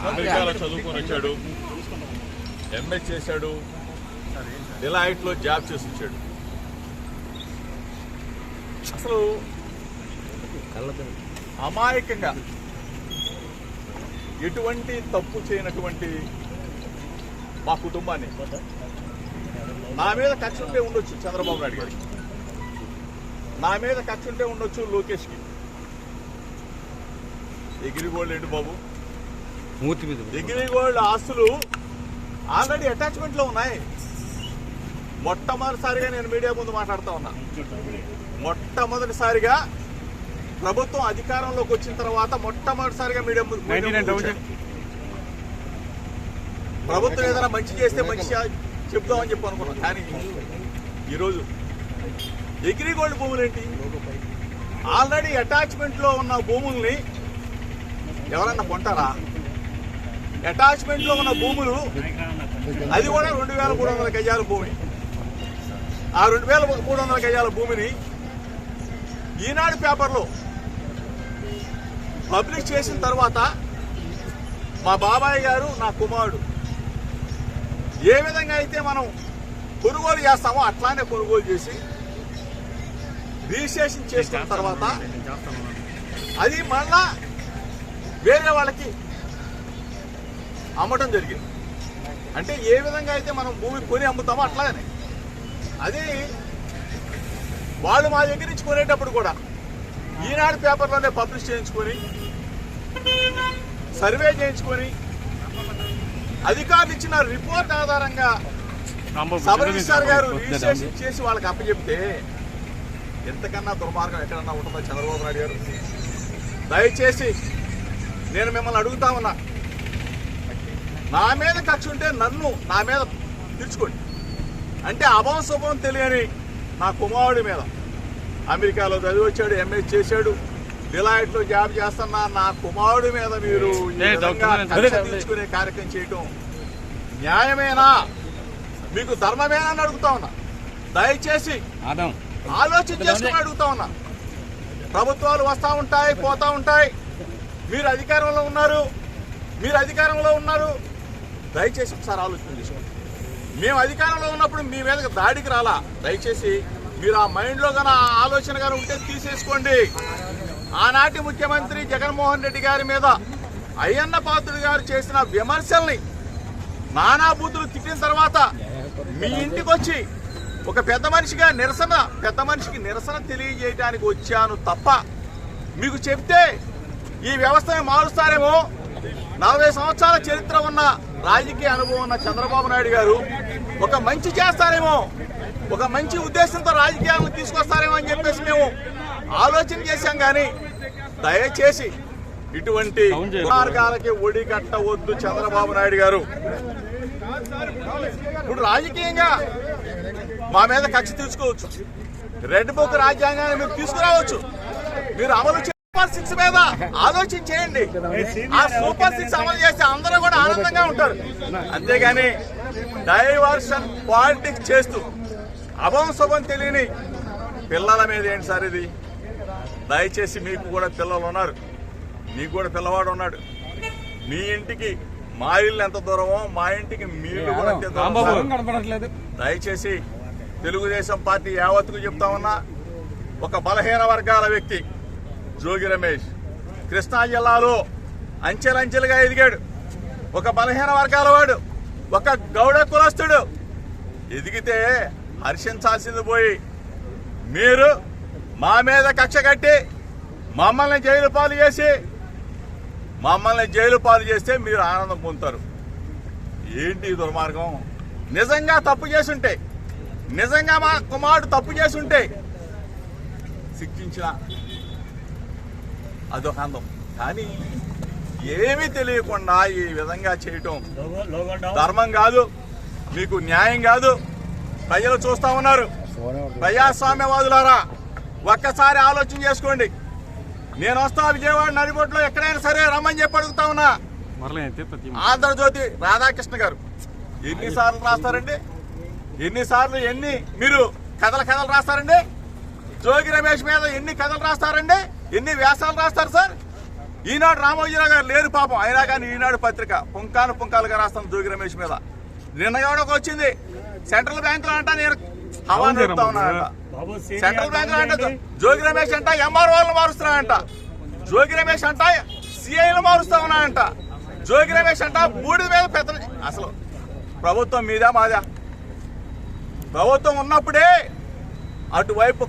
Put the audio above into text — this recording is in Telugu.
అమెరికాలో చదువుకొని వచ్చాడు, ఎంఏ చేశాడు, డిలాయిట్లో జాబ్ చేసి వచ్చాడు. అసలు అమాయకంగా ఎటువంటి తప్పు చేయనటువంటి మా కుటుంబాన్ని నా మీద కక్ష ఉంటే ఉండొచ్చు చంద్రబాబు నాయుడు గారికి, నా మీద కక్ష ఉంటే ఉండొచ్చు లోకేష్కి. ఎగిరిగోల్డ్ ఏంటి బాబు, ఎగిరిగోల్డ్ ఆస్తులు ఆల్రెడీ అటాచ్మెంట్లో ఉన్నాయి. మొట్టమొదటిసారిగా నేను మీడియా ముందు మాట్లాడుతూ ఉన్నా. మొట్టమొదటిసారిగా ప్రభుత్వం అధికారంలోకి వచ్చిన తర్వాత మొట్టమొదటిసారిగా మీడియా ముందు ప్రభుత్వం ఏదైనా మంచి చేస్తే మంచి చెప్దామని చెప్పి అనుకున్నాం. కానీ ఈరోజు ఎగ్రిగోల్డ్ భూములు ఏంటి, ఆల్రెడీ అటాచ్మెంట్లో ఉన్న భూముల్ని ఎవరన్నా కొంటారా? అటాచ్మెంట్లో ఉన్న భూములు అది కూడా 2300 గజాల భూమి. ఆ 2300 గజాల భూమిని ఈనాడు పేపర్లో పబ్లిష్ చేసిన తర్వాత మా బాబాయ్ గారు, నా కుమారుడు ఏ విధంగా అయితే మనం కొనుగోలు చేస్తామో అట్లానే కొనుగోలు చేసి రిజిస్ట్రేషన్ చేసుకున్న తర్వాత అది మళ్ళా వేరే వాళ్ళకి అమ్మటం జరిగింది. అంటే ఏ విధంగా అయితే మనం భూమి కొని అమ్ముతామో అట్లానే అది వాళ్ళు మా దగ్గర నుంచి కొనేటప్పుడు కూడా ఈనాడు పేపర్లోనే పబ్లిష్ చేయించుకొని సర్వే చేయించుకొని అధికారులు ఇచ్చిన రిపోర్ట్ ఆధారంగా సబ్ రిజిస్ట్రార్ గారు రిజిస్ట్రేషన్ చేసి వాళ్ళకి అప్పచెప్తే ఎంతకన్నా దుర్మార్గం ఎక్కడన్నా ఉంటుందో చంద్రబాబు నాయుడు గారు. దయచేసి నేను మిమ్మల్ని అడుగుతా ఉన్నా, నా మీద కక్ష ఉంటే నా మీద తీర్చుకోండి. అంటే అభం శుభం తెలియని నా కుమారుడి మీద అమెరికాలో చదివి వచ్చాడు, ఎంఏ చేశాడు, డిలాయిట్లో జాబ్ చేస్తున్నా నా కుమారుడి మీద మీరు తీర్చుకునే కార్యక్రమం చేయటం న్యాయమేనా, మీకు ధర్మమేనా అని అడుగుతా ఉన్నా. దయచేసి ఆలోచన చేసుకుని అడుగుతా ఉన్నా. ప్రభుత్వాలు వస్తూ ఉంటాయి, పోతా ఉంటాయి. మీరు అధికారంలో ఉన్నారు, దయచేసి ఒకసారి ఆలోచన చేసుకోండి. మేము అధికారంలో ఉన్నప్పుడు మీ మీదకి దాడికి రాలా. దయచేసి మీరు ఆ మైండ్లో కానీ ఆ ఆలోచన కానీ ఉంటే తీసేసుకోండి. ఆనాటి ముఖ్యమంత్రి జగన్మోహన్ రెడ్డి గారి మీద అయ్యన్న పాత్రుడు గారు చేసిన విమర్శల్ని నానా బూతులు తిట్టిన తర్వాత మీ ఇంటికి వచ్చి ఒక పెద్ద మనిషికి నిరసన తెలియజేయడానికి వచ్చాను తప్ప మీకు చెప్తే ఈ వ్యవస్థని మారుస్తారేమో, 40 సంవత్సరాల చరిత్ర ఉన్న రాజకీయ అనుభవం ఉన్న చంద్రబాబు నాయుడు గారు ఒక మంచి చేస్తారేమో, ఒక మంచి ఉద్దేశంతో రాజకీయాలను తీసుకొస్తారేమో అని చెప్పేసి మేము ఆలోచన చేశాం. కానీ దయచేసి ఇటువంటి మార్గాలకి ఒడి కట్టవద్దు చంద్రబాబు నాయుడు గారు. ఇప్పుడు రాజకీయంగా మా మీద కక్ష తీసుకోవచ్చు, రెడ్ బుక్ రాజ్యాంగాన్ని మీరు తీసుకురావచ్చు, మీరు అమలు సూపర్ 6 మీద ఆలోచన చేయండి. ఆ సూపర్ 6 అమలు చేస్తే అందరూ కూడా ఆనందంగా ఉంటారు. అంతేగాని డైవర్షన్ పాలిటిక్స్ చేస్తూ అభం శుభం తెలియని పిల్లల మీద ఏంటి సార్ ఇది? దయచేసి మీకు కూడా పిల్లలు ఉన్నారు, నీకు కూడా పిల్లవాడు ఉన్నాడు. మీ ఇంటికి మా ఇల్లు ఎంత దూరమో మా ఇంటికి మీరు కూడా అంతే దూరం. దయచేసి తెలుగుదేశం పార్టీ యావత్తుకు చెప్తా ఉన్నా, ఒక బలహీన వర్గాల వ్యక్తి జోగి రమేష్ కృష్ణా జిల్లాలో అంచెలంచెలుగా ఎదిగాడు. ఒక బలహీన వర్గాల వాడు, ఒక గౌడ కులస్తుడు ఎదిగితే హర్షించాల్సింది పోయి మీరు మా మీద కక్ష కట్టి మమ్మల్ని జైలు పాలు చేస్తే మీరు ఆనందం పొందుతారు. ఏంటి దుర్మార్గం? నిజంగా తప్పు చేసుంటే, నిజంగా మా కుమారుడు తప్పు చేసుంటే శిక్షించిన అదొక అందం. కానీ ఏమీ తెలియకుండా ఈ విధంగా చేయటం ధర్మం కాదు, మీకు న్యాయం కాదు. ప్రజలు చూస్తా ఉన్నారు. ప్రజాస్వామ్యవాదులారా ఒక్కసారి ఆలోచన చేసుకోండి. నేను వస్తా విజయవాడ నడిబొట్లో ఎక్కడైనా సరే రమ్మని చెప్పి అడుగుతా ఉన్నా. ఆంధ్రజ్యోతి రాధాకృష్ణ గారు ఎన్నిసార్లు రాస్తారండి? ఎన్ని మీరు కథలు రాస్తారండి? జోగి రమేష్ మీద ఎన్ని కథలు రాస్తారండి? ఎన్ని వ్యాసాలు రాస్తారు సార్? ఈనాడు రామోజీరావు గారు లేరు పాపం, అయినా కానీ ఈనాడు పత్రిక పుంకాలుగా రాస్తాం జోగి రమేష్ మీద. నిన్న ఎవడొక వచ్చింది సెంట్రల్ బ్యాంకులో అంట నేను హవా నడుపుతా ఉన్నానంట. సెంట్రల్ బ్యాంకులో అంట జోగి రమేష్ అంట ఎంఆర్ఓలను మారుస్తున్నాడంట. జోగి రమేష్ అంట సిఐలు మారుస్తా ఉన్నాడంట. జోగి రమేష్ అంట బూడిద మీద పెద్ద. అసలు ప్రభుత్వం మీదా మాదా? ప్రభుత్వం ఉన్నప్పుడే అటువైపు